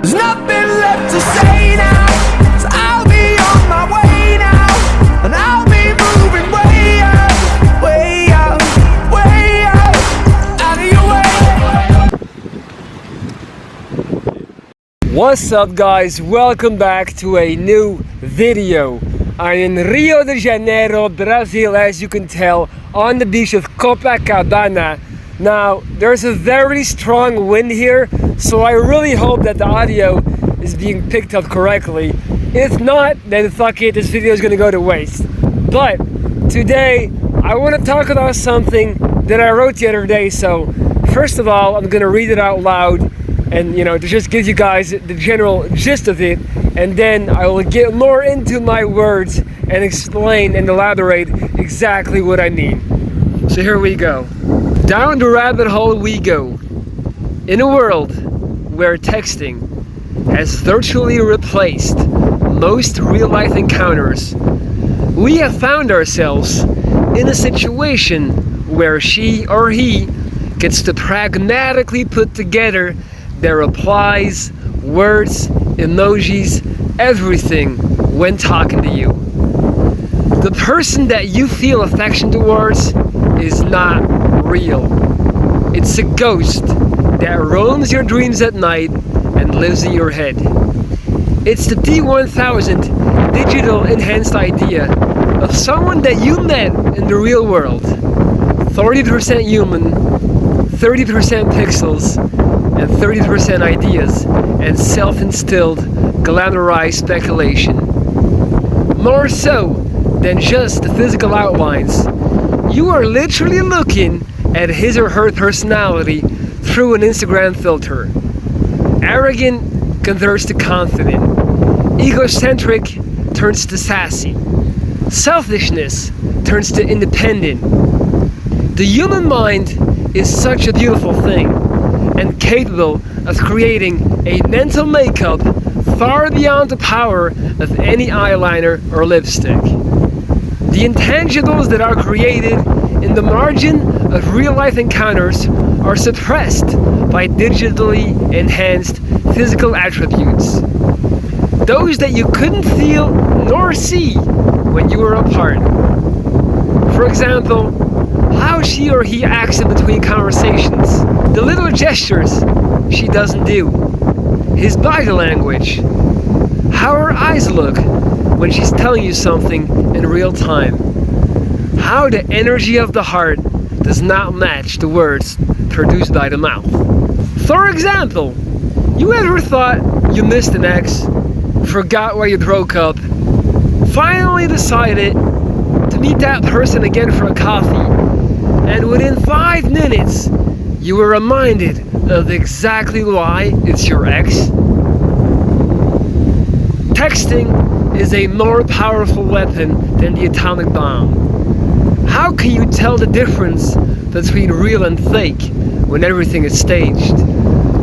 There's nothing left to say now, so I'll be on my way now, and I'll be moving way out, way out, way out of your way. What's up guys, welcome back to a new video. I'm in Rio de Janeiro, Brazil, as you can tell, on the beach of Copacabana. Now, there's a very strong wind here, so I really hope that the audio is being picked up correctly. If not, then fuck it, this video is gonna go to waste. But today, I want to talk about something that I wrote the other day. So, first of all, I'm gonna read it out loud and, to just give you guys the general gist of it. And then I will get more into my words and explain and elaborate exactly what I mean. So here we go. Down the rabbit hole we go. In a world where texting has virtually replaced most real-life encounters, we have found ourselves in a situation where she or he gets to pragmatically put together their replies, words, emojis, everything when talking to you. The person that you feel affection towards is not real. It's a ghost that roams your dreams at night and lives in your head. It's the D1000 digital enhanced idea of someone that you met in the real world. 30% human, 30% pixels, and 30% ideas and self-instilled glamorized speculation. More so than just the physical outlines, you are literally looking at his or her personality through an Instagram filter. Arrogant converts to confident. Egocentric turns to sassy. Selfishness turns to independent. The human mind is such a beautiful thing and capable of creating a mental makeup far beyond the power of any eyeliner or lipstick. The intangibles that are created in the margin of real-life encounters are suppressed by digitally enhanced physical attributes. Those that you couldn't feel nor see when you were apart. For example, how she or he acts in between conversations, the little gestures she doesn't do, his body language, how her eyes look when she's telling you something in real time, how the energy of the heart does not match the words produced by the mouth. For example, you ever thought you missed an ex, forgot why you broke up, finally decided to meet that person again for a coffee, and within 5 minutes you were reminded of exactly why it's your ex? Texting is a more powerful weapon than the atomic bomb. How can you tell the difference between real and fake when everything is staged?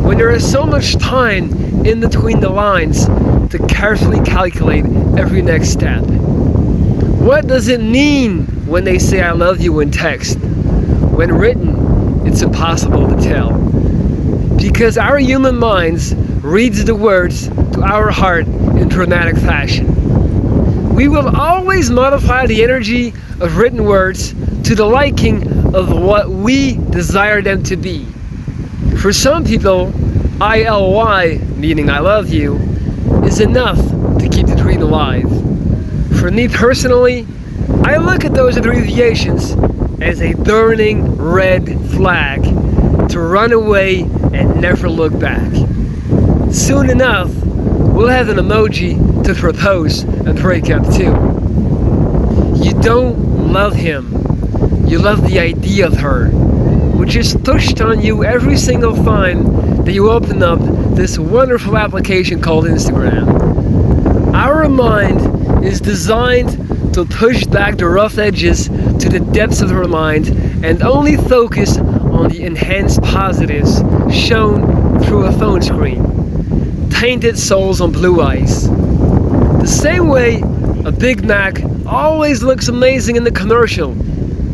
When there is so much time in between the lines to carefully calculate every next step? What does it mean when they say I love you in text? When written, it's impossible to tell. Because our human minds reads the words to our heart in dramatic fashion. We will always modify the energy of written words to the liking of what we desire them to be. For some people, ILY, meaning I love you, is enough to keep the dream alive. For me personally, I look at those abbreviations as a burning red flag to run away and never look back. Soon enough, we'll have an emoji to propose and break up too. You don't love him, you love the idea of her, which is pushed on you every single time that you open up this wonderful application called Instagram. Our mind is designed to push back the rough edges to the depths of our mind and only focus on the enhanced positives shown through a phone screen. Tainted souls on blue ice. The same way a Big Mac always looks amazing in the commercial,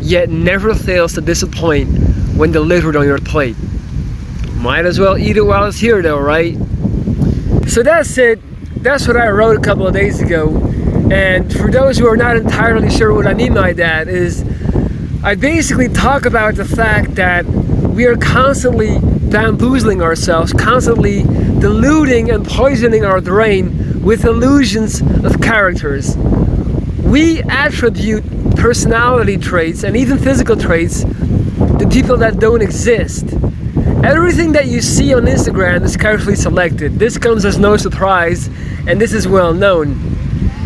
yet never fails to disappoint when delivered on your plate. Might as well eat it while it's here though, right? So that's it. That's what I wrote a couple of days ago. And for those who are not entirely sure what I mean by that, is I basically talk about the fact that we are constantly bamboozling ourselves, constantly diluting and poisoning our brain with illusions of characters. We attribute personality traits and even physical traits to people that don't exist. Everything that you see on Instagram is carefully selected. This comes as no surprise, and this is well known.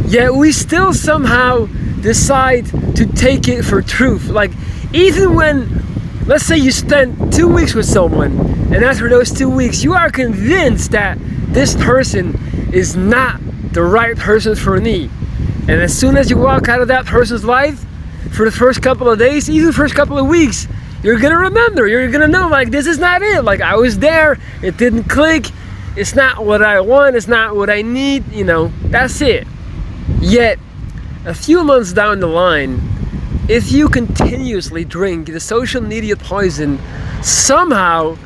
Yet we still somehow decide to take it for truth. Like, even when, let's say you spent 2 weeks with someone, and after those 2 weeks you are convinced that this person is not the right person for me. And as soon as you walk out of that person's life, for the first couple of days, even the first couple of weeks, you're gonna remember, you're gonna know, like, this is not it. Like, I was there, it didn't click, it's not what I want, it's not what I need, you know, that's it. Yet, a few months down the line, if you continuously drink the social media poison, somehow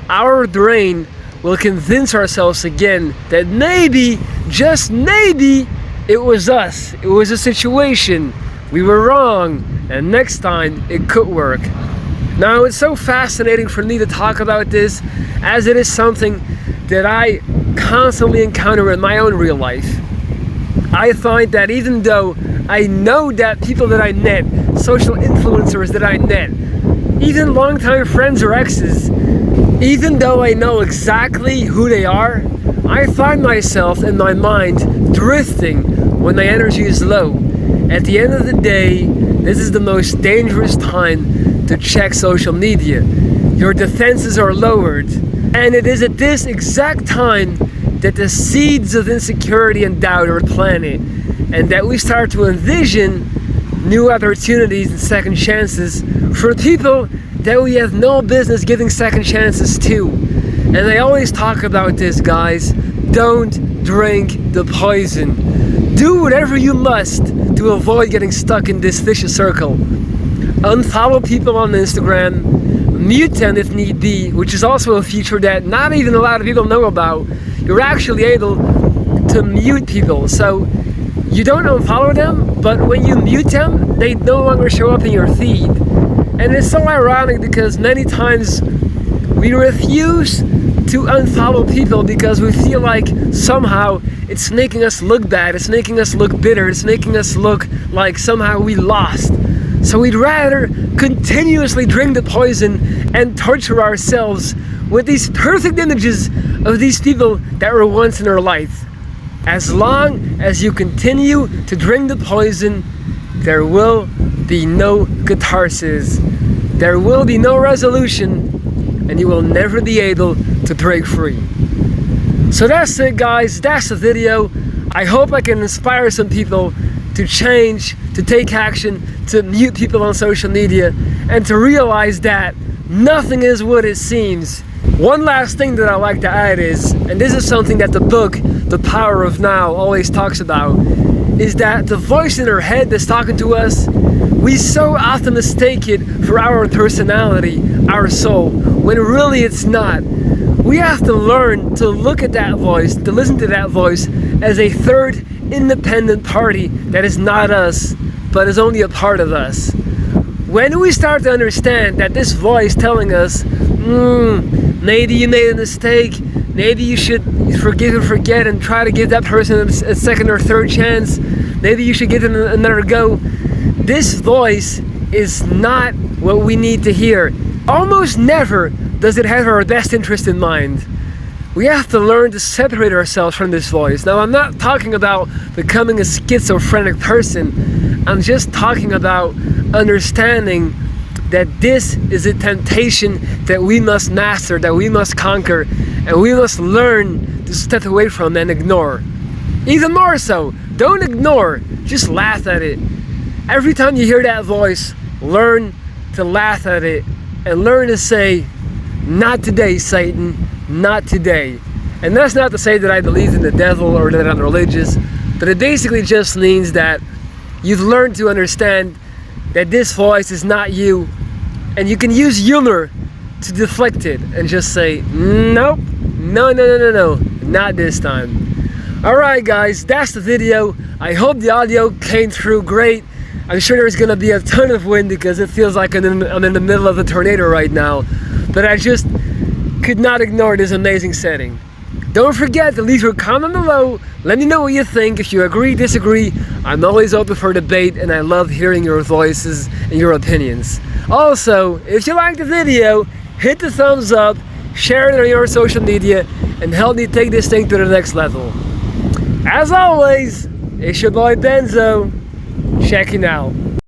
our brain will convince ourselves again that maybe, just maybe, it was us, it was a situation, we were wrong, and next time it could work. Now, it's so fascinating for me to talk about this, as it is something that I constantly encounter in my own real life. I find that even though I know that people that I met, social influencers that I met, even longtime friends or exes, even though I know exactly who they are, I find myself in my mind drifting when my energy is low. At the end of the day, this is the most dangerous time to check social media. Your defenses are lowered, and it is at this exact time that the seeds of insecurity and doubt are planted, and that we start to envision new opportunities and second chances for people that we have no business giving second chances to. And I always talk about this, guys. Don't drink the poison. Do whatever you must to avoid getting stuck in this vicious circle. Unfollow people on Instagram, mute them if need be, which is also a feature that not even a lot of people know about. You're actually able to mute people, so you don't unfollow them, but when you mute them, they no longer show up in your feed. And it's so ironic because many times we refuse to unfollow people because we feel like somehow it's making us look bad, it's making us look bitter, it's making us look like somehow we lost. So we'd rather continuously drink the poison and torture ourselves with these perfect images of these people that were once in our life. As long as you continue to drink the poison, there will be no catharsis. There will be no resolution, and you will never be able to break free. So that's it, guys. That's the video. I hope I can inspire some people to change, to take action, to mute people on social media, and to realize that nothing is what it seems. One last thing that I like to add is, and this is something that the book, The Power of Now, always talks about, is that the voice in our head that's talking to us, we so often mistake it for our personality, our soul, when really it's not. We have to learn to look at that voice, to listen to that voice as a third independent party that is not us, but is only a part of us. When we start to understand that this voice telling us, maybe you made a mistake, maybe you should forgive and forget and try to give that person a second or third chance, maybe you should give them another go. This voice is not what we need to hear. Almost never does it have our best interest in mind. We have to learn to separate ourselves from this voice. Now, I'm not talking about becoming a schizophrenic person. I'm just talking about understanding that this is a temptation that we must master, that we must conquer, and we must learn to step away from and ignore. Even more so, don't ignore, just laugh at it. Every time you hear that voice, learn to laugh at it and learn to say, not today, Satan, not today. And that's not to say that I believe in the devil or that I'm religious, but it basically just means that you've learned to understand that this voice is not you, and you can use humor to deflect it and just say, nope, No, not this time. Alright guys, that's the video. I hope the audio came through great. I'm sure there's gonna be a ton of wind because it feels like I'm in the middle of a tornado right now. But I just could not ignore this amazing setting. Don't forget to leave your comment below. Let me know what you think. If you agree, disagree, I'm always open for debate and I love hearing your voices and your opinions. Also, if you liked the video, hit the thumbs up, share it on your social media, and help me take this thing to the next level. As always, it's your boy Benzo, checking out.